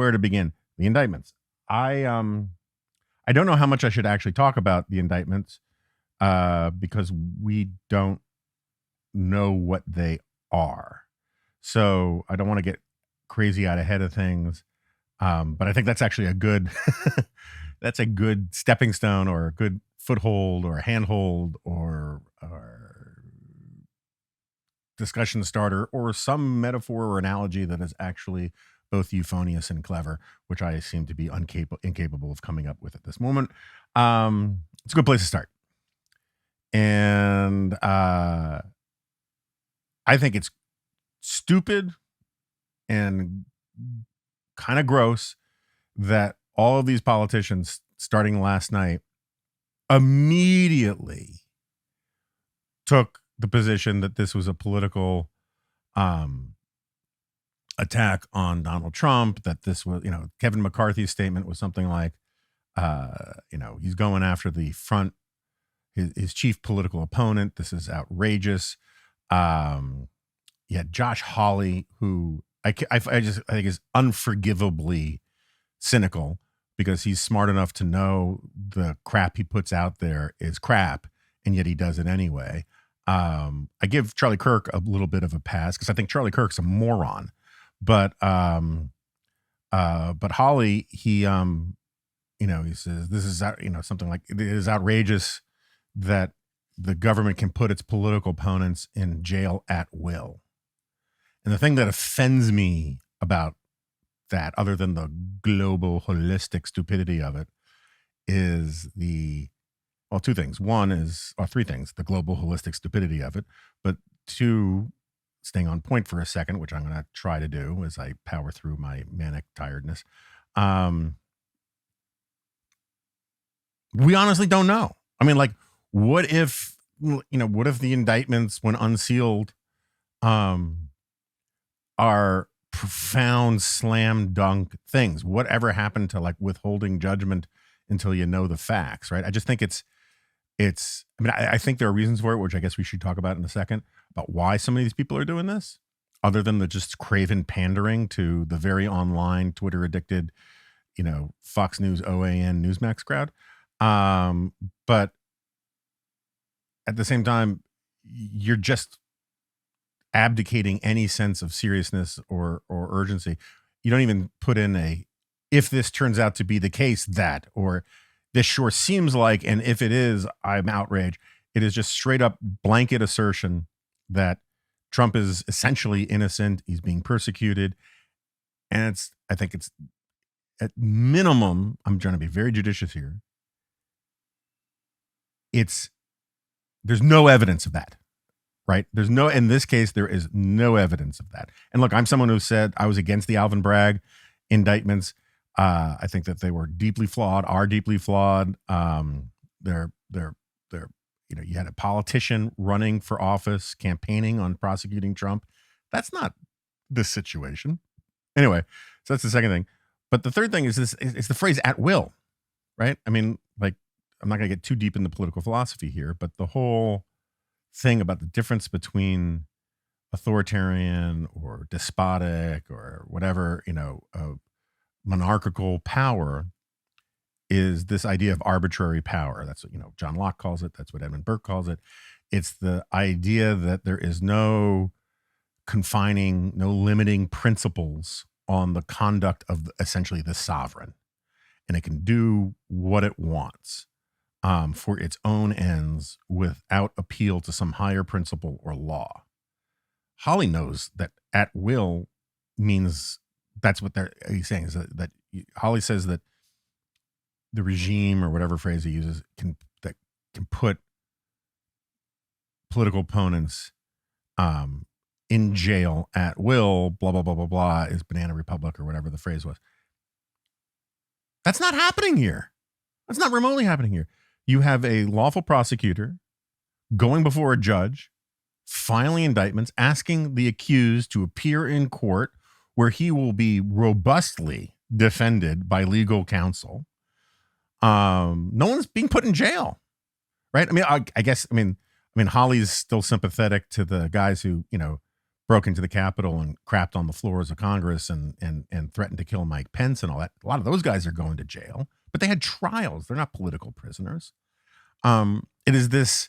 where to begin? The indictments. I don't know how much I should actually talk about the indictments because we don't know what they are. So I don't want to get crazy out ahead of things. But I think that's actually a good that's a good stepping stone or a good foothold or a handhold or discussion starter or some metaphor or analogy that is actually both euphonious and clever, which I seem to be incapable of coming up with at this moment. It's a good place to start. And I think it's stupid and kind of gross that all of these politicians, starting last night, immediately took the position that this was a political attack on Donald Trump, that this was, Kevin McCarthy's statement was something like, he's going after the front, his chief political opponent. This is outrageous. Josh Hawley, who I think is unforgivably cynical because he's smart enough to know the crap he puts out there is crap, and yet he does it anyway. I give Charlie Kirk a little bit of a pass because I think Charlie Kirk's a moron. But Hawley, he says this is something like it is outrageous that the government can put its political opponents in jail at will. And the thing that offends me about that, other than the global holistic stupidity of it, is two things. Three things: the global holistic stupidity of it, but two, staying on point for a second, which I'm going to try to do as I power through my manic tiredness. We honestly don't know. I mean, like, what if the indictments, when unsealed, are profound slam dunk things? Whatever happened to like withholding judgment until you know the facts, right? I just think I think there are reasons for it, which I guess we should talk about in a second, about why some of these people are doing this, other than the just craven pandering to the very online, Twitter addicted, Fox News, OAN, Newsmax crowd. But at the same time, you're just abdicating any sense of seriousness or urgency. You don't even put in if this turns out to be the case that, or this sure seems like, and if it is, I'm outraged. It is just straight up blanket assertion that Trump is essentially innocent. He's being persecuted. And I think it's at minimum, I'm trying to be very judicious here. There's no evidence of that, right? In this case, there is no evidence of that. And look, I'm someone who said I was against the Alvin Bragg indictments. I think that they were deeply flawed, are deeply flawed. You had a politician running for office, campaigning on prosecuting Trump. That's not this situation. Anyway, so that's the second thing. But the third thing is this: it's the phrase "at will," right? I mean, like, I'm not going to get too deep into political philosophy here, but the whole thing about the difference between authoritarian or despotic or whatever, monarchical power is this idea of arbitrary power. That's what, John Locke calls it. That's what Edmund Burke calls it. It's the idea that there is no confining, no limiting principles on the conduct of essentially the sovereign. And it can do what it wants for its own ends without appeal to some higher principle or law. Hawley knows that at will means that's what he's saying, is that Hawley says that the regime, or whatever phrase he uses, can put political opponents in jail at will, blah, blah, blah, blah, blah, is Banana Republic or whatever the phrase was. That's not happening here. That's not remotely happening here. You have a lawful prosecutor going before a judge, filing indictments, asking the accused to appear in court where he will be robustly defended by legal counsel. No one's being put in jail, right? I mean, I guess Hawley's still sympathetic to the guys who, broke into the Capitol and crapped on the floors of Congress and threatened to kill Mike Pence and all that. A lot of those guys are going to jail, but they had trials. They're not political prisoners. It is this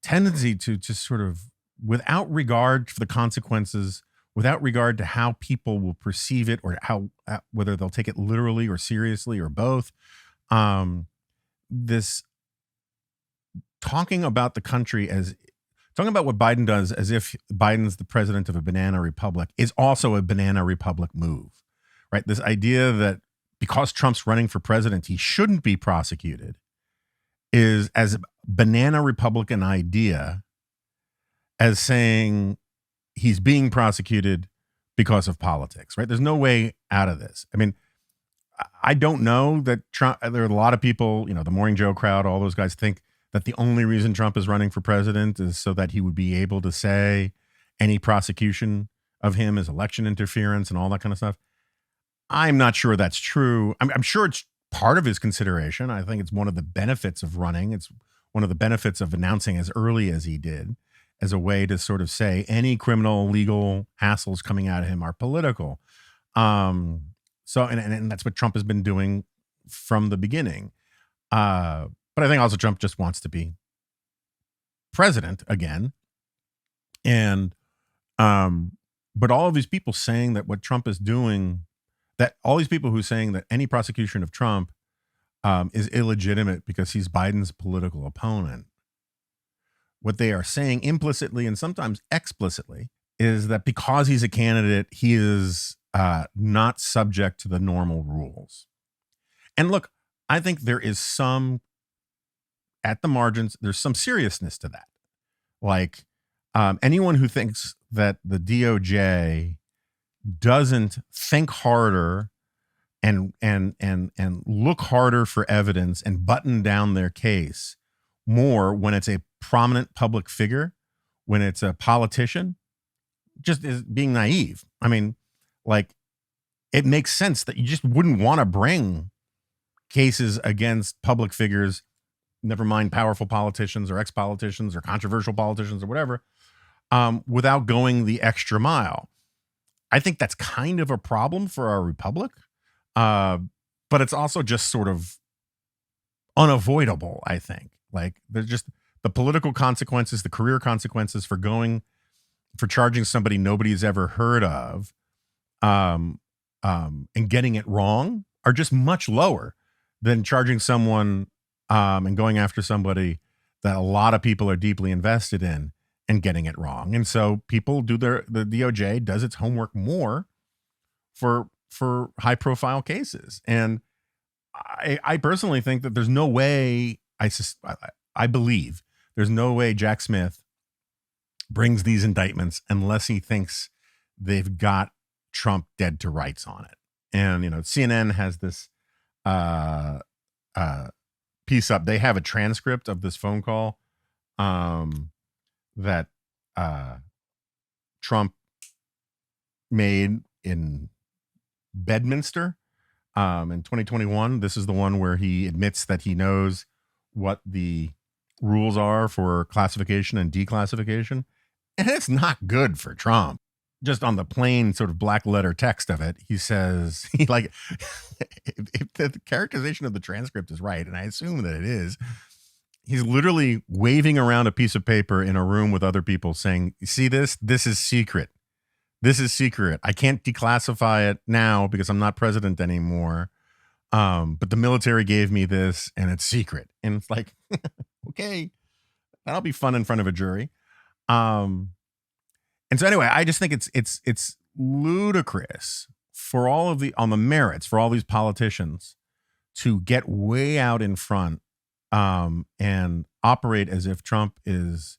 tendency to just sort of, without regard for the consequences, without regard to how people will perceive it or how whether they'll take it literally or seriously or both, this talking about the country as talking about what Biden does as if Biden's the president of a banana republic is also a banana republic move, right? This idea that because Trump's running for president, he shouldn't be prosecuted is as a banana Republican idea as saying he's being prosecuted because of politics, right? There's no way out of this. I mean, I don't know that Trump, there are a lot of people, the Morning Joe crowd, all those guys think that the only reason Trump is running for president is so that he would be able to say any prosecution of him is election interference and all that kind of stuff. I'm not sure that's true. I'm sure it's part of his consideration. I think it's one of the benefits of running. It's one of the benefits of announcing as early as he did as a way to sort of say any criminal legal hassles coming out of him are political. So that's what Trump has been doing from the beginning. But I think also Trump just wants to be president again. And but all of these people saying that what Trump is doing, that all these people who are saying that any prosecution of Trump is illegitimate because he's Biden's political opponent, what they are saying implicitly and sometimes explicitly is that because he's a candidate, he is not subject to the normal rules. And look, I think there is some, at the margins, there's some seriousness to that. Like anyone who thinks that the DOJ doesn't think harder and look harder for evidence and button down their case more when it's a prominent public figure, when it's a politician, just is being naive. I mean, like, it makes sense that you just wouldn't want to bring cases against public figures, never mind powerful politicians or ex-politicians or controversial politicians or whatever, without going the extra mile. I think that's kind of a problem for our republic, but it's also just sort of unavoidable, I think. Like, there's just the political consequences, the career consequences for charging somebody nobody's ever heard of and getting it wrong are just much lower than charging someone and going after somebody that a lot of people are deeply invested in and getting it wrong. And so people the DOJ does its homework more for high profile cases. And I personally think that there's no way, I believe there's no way Jack Smith brings these indictments unless he thinks they've got Trump dead to rights on it. And, CNN has this piece up. They have a transcript of this phone call that Trump made in Bedminster in 2021. This is the one where he admits that he knows what the rules are for classification and declassification. And it's not good for Trump. Just on the plain sort of black letter text of it, he says, if the characterization of the transcript is right, and I assume that it is, he's literally waving around a piece of paper in a room with other people saying, see this? This is secret. This is secret. I can't declassify it now because I'm not president anymore. But the military gave me this and it's secret. And it's like, okay, that'll be fun in front of a jury. And so anyway, I just think it's ludicrous for all of on the merits for all these politicians to get way out in front and operate as if Trump is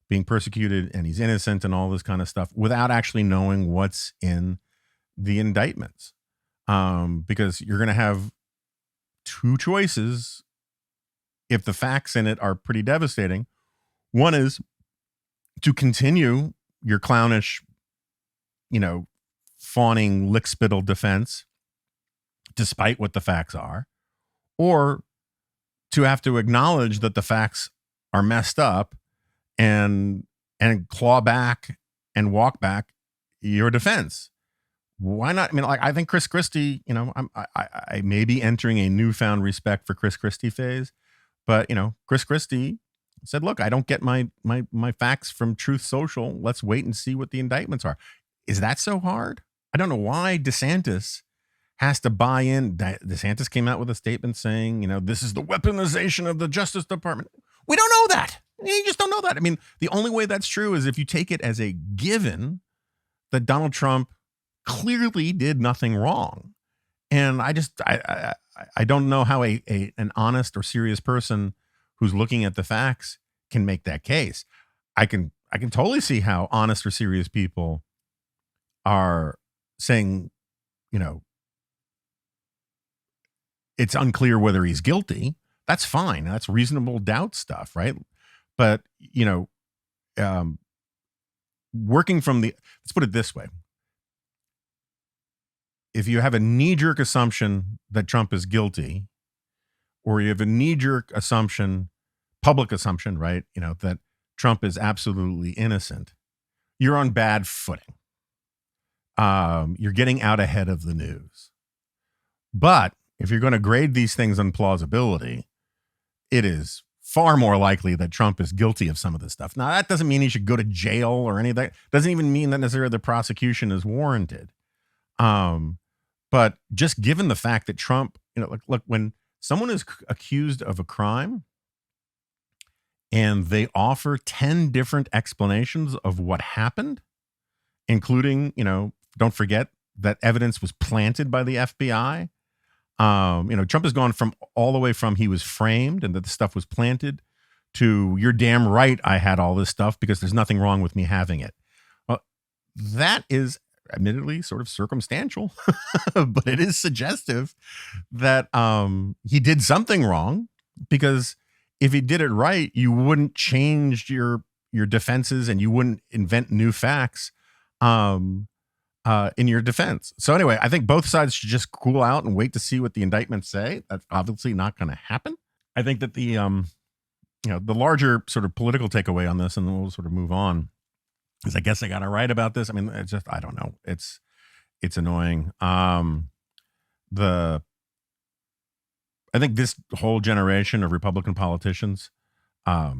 being persecuted and he's innocent and all this kind of stuff without actually knowing what's in the indictments. Because you're going to have two choices if the facts in it are pretty devastating. One is to continue your clownish, fawning lick-spittle defense, despite what the facts are, or to have to acknowledge that the facts are messed up and claw back and walk back your defense. Why not? I mean, like, I think Chris Christie, I may be entering a newfound respect for Chris Christie phase, but Chris Christie said, "Look, I don't get my facts from Truth Social. Let's wait and see what the indictments are." Is that so hard? I don't know why DeSantis has to buy in. DeSantis came out with a statement saying, this is the weaponization of the Justice Department. We don't know that. You just don't know that. I mean, the only way that's true is if you take it as a given that Donald Trump clearly did nothing wrong. And I don't know how an honest or serious person who's looking at the facts can make that case. I can totally see how honest or serious people are saying, it's unclear whether he's guilty. That's fine. That's reasonable doubt stuff, right? But, working from let's put it this way. If you have a knee-jerk assumption that Trump is guilty, or you have a knee-jerk assumption, public assumption, right, that Trump is absolutely innocent, you're on bad footing. You're getting out ahead of the news. But if you're going to grade these things on plausibility, it is far more likely that Trump is guilty of some of this stuff. Now, that doesn't mean he should go to jail or any of that. Doesn't even mean that necessarily the prosecution is warranted. But just given the fact that Trump, look, when someone is accused of a crime and they offer 10 different explanations of what happened, including, don't forget that evidence was planted by the FBI. Trump has gone from all the way from he was framed and that the stuff was planted to you're damn right I had all this stuff because there's nothing wrong with me having it. Well, that is admittedly sort of circumstantial, but it is suggestive that he did something wrong, because if he did it right, you wouldn't change your defenses and you wouldn't invent new facts in your defense. So anyway, I think both sides should just cool out and wait to see what the indictments say. That's obviously not going to happen. I think that the larger sort of political takeaway on this, and then we'll sort of move on, is I guess I got to write about this. I mean, it's just, I don't know. It's annoying. I think this whole generation of Republican politicians are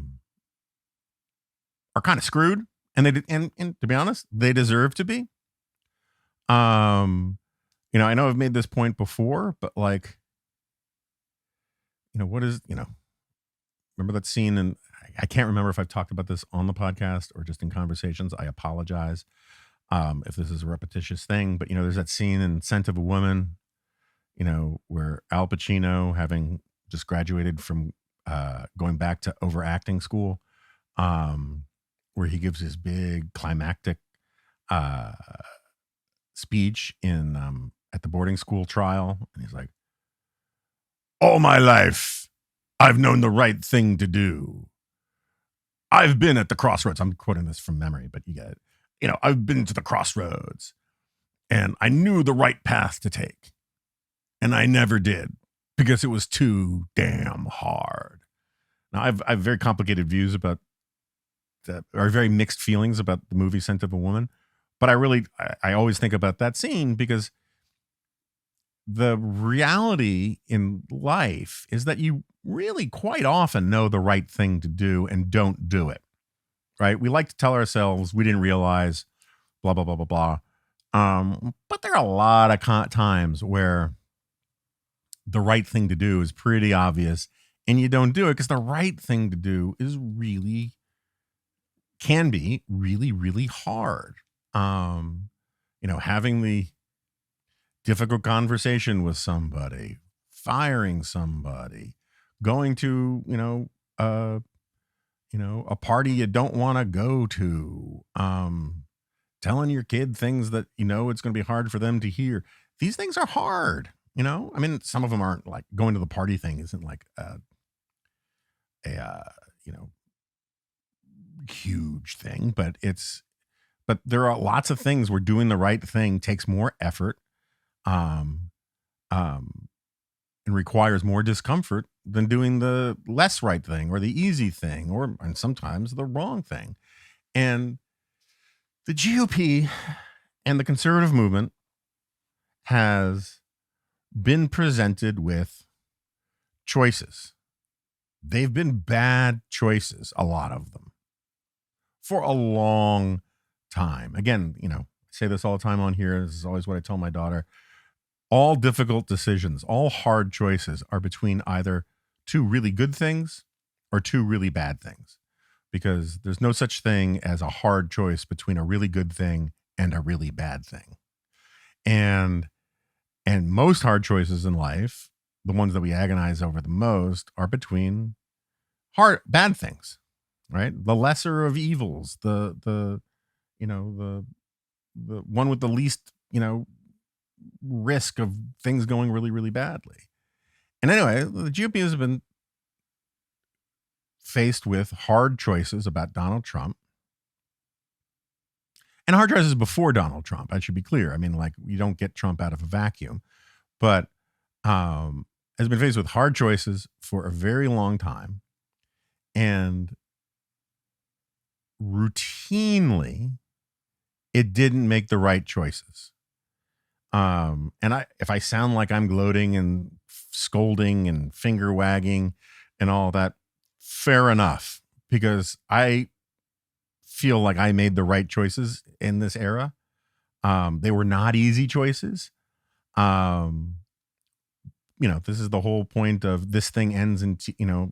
kind of screwed, and and to be honest, they deserve to be. I know I've made this point before, but what is, remember that scene? And I can't remember if I've talked about this on the podcast or just in conversations. I apologize if this is a repetitious thing, but there's that scene in Scent of a Woman, where Al Pacino, having just graduated from going back to overacting school, where he gives his big climactic speech in at the boarding school trial, and he's like, "All my life, I've known the right thing to do. I've been at the crossroads." I'm quoting this from memory, but you get it. I've been to the crossroads, and I knew the right path to take, and I never did because it was too damn hard. Now, I've very complicated views about that, or very mixed feelings about the movie Scent of a Woman. But I always think about that scene because the reality in life is that you really quite often know the right thing to do and don't do it, right? We like to tell ourselves we didn't realize blah, blah, blah, blah, blah. But there are a lot of times where the right thing to do is pretty obvious and you don't do it because the right thing to do can be really, really hard. Having the difficult conversation with somebody, firing somebody, going to, a party you don't want to go to, telling your kid things that, it's going to be hard for them to hear. These things are hard, I mean, some of them aren't like going to the party thing isn't like huge thing, but there are lots of things where doing the right thing takes more effort, and requires more discomfort than doing the less right thing or the easy thing, and sometimes the wrong thing. And The GOP and the conservative movement has been presented with choices. They've been bad choices, a lot of them, for a long time. Again, I say this all the time on here. This is always what I tell my daughter. All difficult decisions, all hard choices are between either two really good things or two really bad things, because there's no such thing as a hard choice between a really good thing and a really bad thing. And most hard choices in life, the ones that we agonize over the most, are between bad things, right? The lesser of evils, the one with the least, risk of things going really, really badly. And anyway, the GOP has been faced with hard choices about Donald Trump, and hard choices before Donald Trump. I should be clear. I mean, like, you don't get Trump out of a vacuum, but has been faced with hard choices for a very long time, and routinely it didn't make the right choices. And if I sound like I'm gloating and scolding and finger wagging and all that, fair enough, because I feel like I made the right choices in this era. They were not easy choices. This is the whole point of this thing ends in,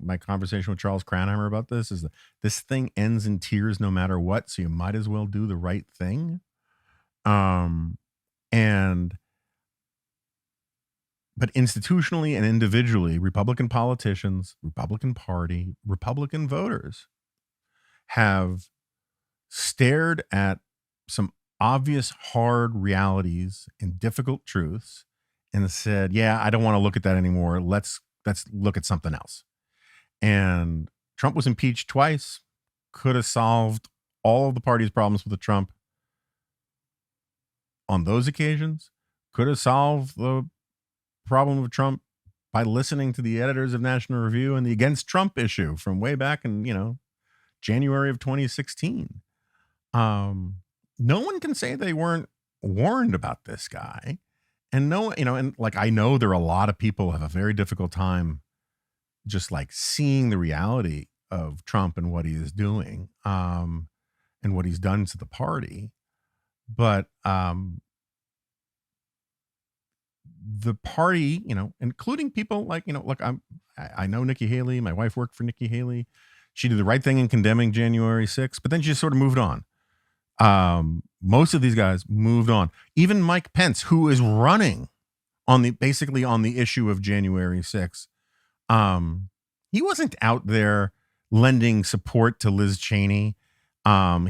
my conversation with Charles Cranheimer about this is that this thing ends in tears no matter what. So you might as well do the right thing. But institutionally and individually, Republican politicians, Republican Party, Republican voters have stared at some obvious hard realities and difficult truths and said, yeah, I don't want to look at that anymore. Let's look at something else. And Trump was impeached twice, could have solved all of the party's problems with Trump on those occasions, could have solved the problem with Trump by listening to the editors of National Review and the Against Trump issue from way back in, January of 2016. No one can say they weren't warned about this guy. And I know there are a lot of people who have a very difficult time just like seeing the reality of Trump and what he is doing, and what he's done to the party. But the party, including people like, look, I know Nikki Haley. My wife worked for Nikki Haley. She did the right thing in condemning January 6th, but then she just sort of moved on. Most of these guys moved on. Even Mike Pence, who is running on the issue of January 6th, he wasn't out there lending support to Liz Cheney.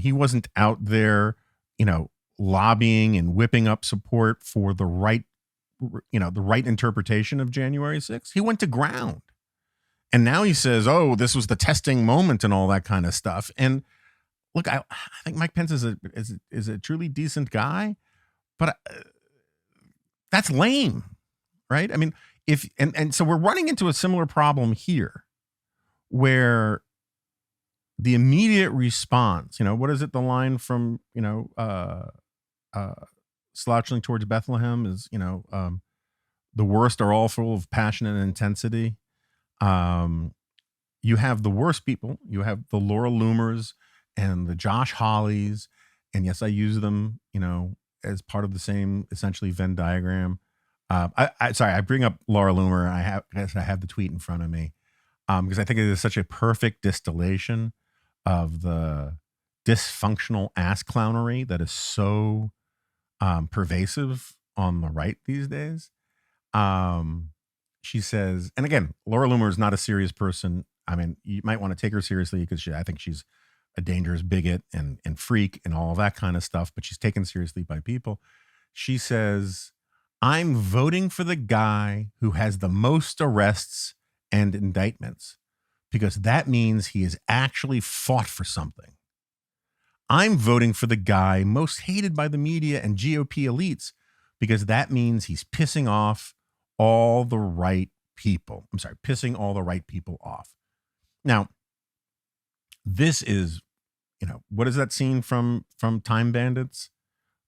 He wasn't out there, lobbying and whipping up support for the right interpretation of January 6th. He went to ground. And now he says, oh, this was the testing moment and all that kind of stuff. And look, I think Mike Pence is a truly decent guy, but that's lame, right? I mean, so we're running into a similar problem here, where the immediate response, what is it? The line from Slouching Towards Bethlehem is, the worst are all full of passion and intensity. You have the worst people. You have the Laura Loomers and the Josh Hollies. And yes, I use them, as part of the same essentially Venn diagram. I bring up Laura Loomer. I have the tweet in front of me, because I think it is such a perfect distillation of the dysfunctional ass clownery that is so pervasive on the right these days. She says, and again, Laura Loomer is not a serious person. I mean, you might want to take her seriously because I think she's a dangerous bigot and freak and all that kind of stuff, but she's taken seriously by people. She says, I'm voting for the guy who has the most arrests and indictments, because that means he has actually fought for something. I'm voting for the guy most hated by the media and GOP elites, because that means he's pissing off all the right people. I'm sorry, pissing all the right people off. Now, this is what is that scene from Time Bandits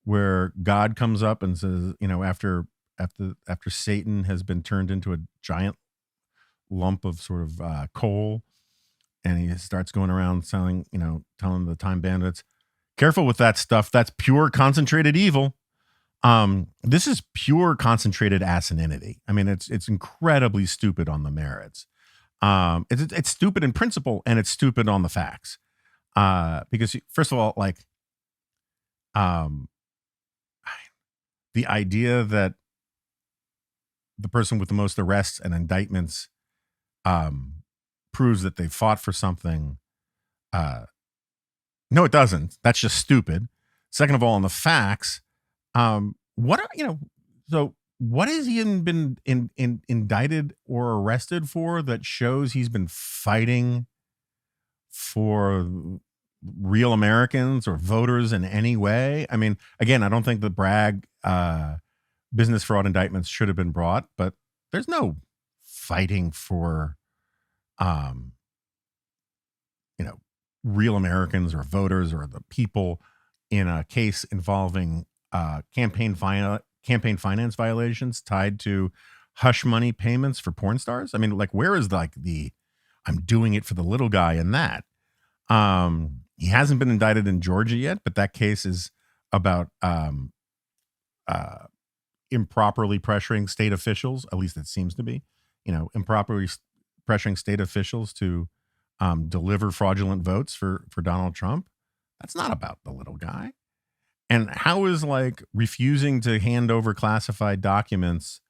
where God comes up and says, after Satan has been turned into a giant lump of sort of coal, and he starts going around telling the Time Bandits, careful with that stuff. That's pure concentrated evil. This is pure concentrated asininity. I mean, it's incredibly stupid on the merits. It's stupid in principle, and it's stupid on the facts. Because first of all, like, the idea that the person with the most arrests and indictments proves that they fought for something. No, it doesn't. That's just stupid. Second of all, on the facts, so what has he been indicted or arrested for that shows he's been fighting for real Americans or voters in any way? I mean, again, I don't think the Bragg business fraud indictments should have been brought, but there's no fighting for, real Americans or voters or the people in a case involving campaign finance violations tied to hush money payments for porn stars. I mean, like, where is like the I'm doing it for the little guy in that? He hasn't been indicted in Georgia yet, but that case is about improperly pressuring state officials. At least it seems to be, improperly pressuring state officials to deliver fraudulent votes for Donald Trump. That's not about the little guy. And how is like refusing to hand over classified documents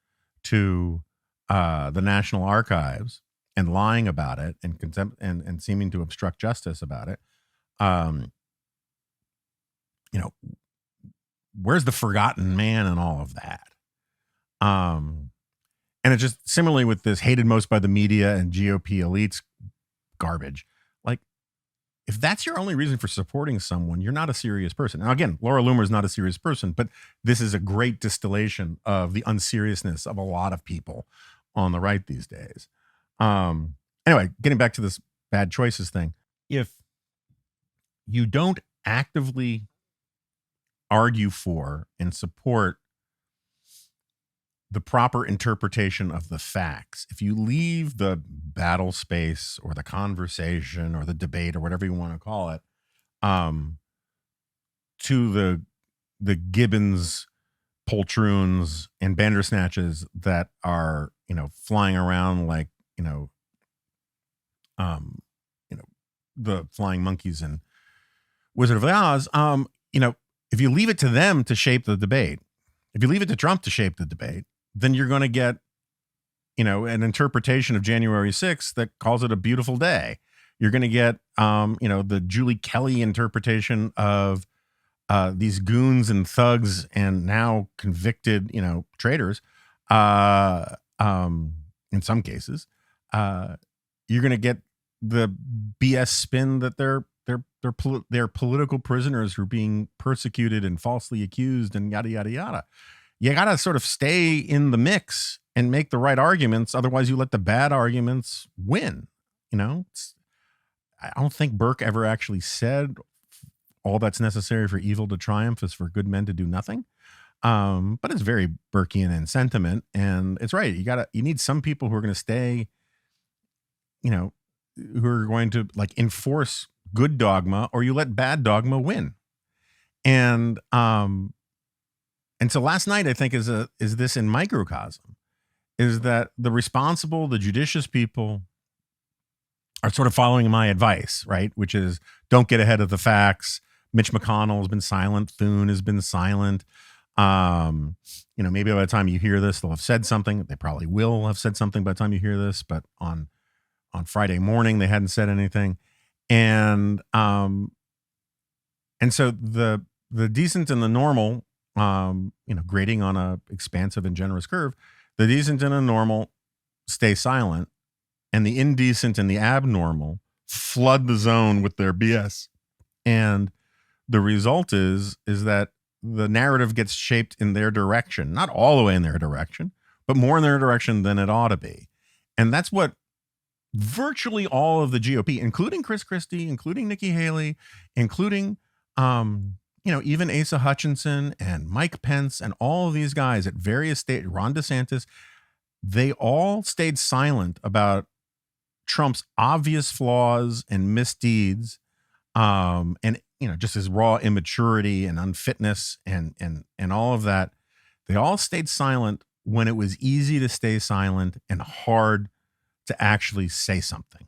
to the National Archives and lying about it and contempt and seeming to obstruct justice about it? Where's the forgotten man and all of that? And it just similarly with this hated most by the media and GOP elites garbage. Like, if that's your only reason for supporting someone, you're not a serious person. Now, again, Laura Loomer is not a serious person, but this is a great distillation of the unseriousness of a lot of people on the right these days. Anyway, getting back to this bad choices thing. If you don't actively argue for and support the proper interpretation of the facts, if you leave the battle space or the conversation or the debate or whatever you want to call it, to the Gibbons, poltroons, and bandersnatches that are, flying around like, the flying monkeys in Wizard of Oz, if you leave it to them to shape the debate, if you leave it to Trump to shape the debate, then you're going to get, an interpretation of January 6th that calls it a beautiful day. You're going to get, the Julie Kelly interpretation of these goons and thugs and now convicted, traitors. In some cases, you're going to get the BS spin that they're political prisoners who are being persecuted and falsely accused and yada, yada, yada. You got to sort of stay in the mix and make the right arguments. Otherwise, you let the bad arguments win. I don't think Burke ever actually said all that's necessary for evil to triumph is for good men to do nothing. But it's very Burkean in sentiment. And it's right. You need some people who are going to stay, who are going to like enforce good dogma, or you let bad dogma win. And so last night, I think is this in microcosm, is that the responsible, the judicious people are sort of following my advice, right? Which is don't get ahead of the facts. Mitch McConnell has been silent. Thune has been silent. Maybe by the time you hear this, they'll have said something. They probably will have said something by the time you hear this, but on Friday morning, they hadn't said anything. And so the decent and the normal, grading on a expansive and generous curve, the decent and the normal stay silent, and the indecent and the abnormal flood the zone with their BS. And the result is that the narrative gets shaped in their direction, not all the way in their direction, but more in their direction than it ought to be. And that's what virtually all of the GOP, including Chris Christie, including Nikki Haley, including, even Asa Hutchinson and Mike Pence and all of these guys at various states, Ron DeSantis, they all stayed silent about Trump's obvious flaws and misdeeds, and just his raw immaturity and unfitness and all of that. They all stayed silent when it was easy to stay silent and hard to actually say something.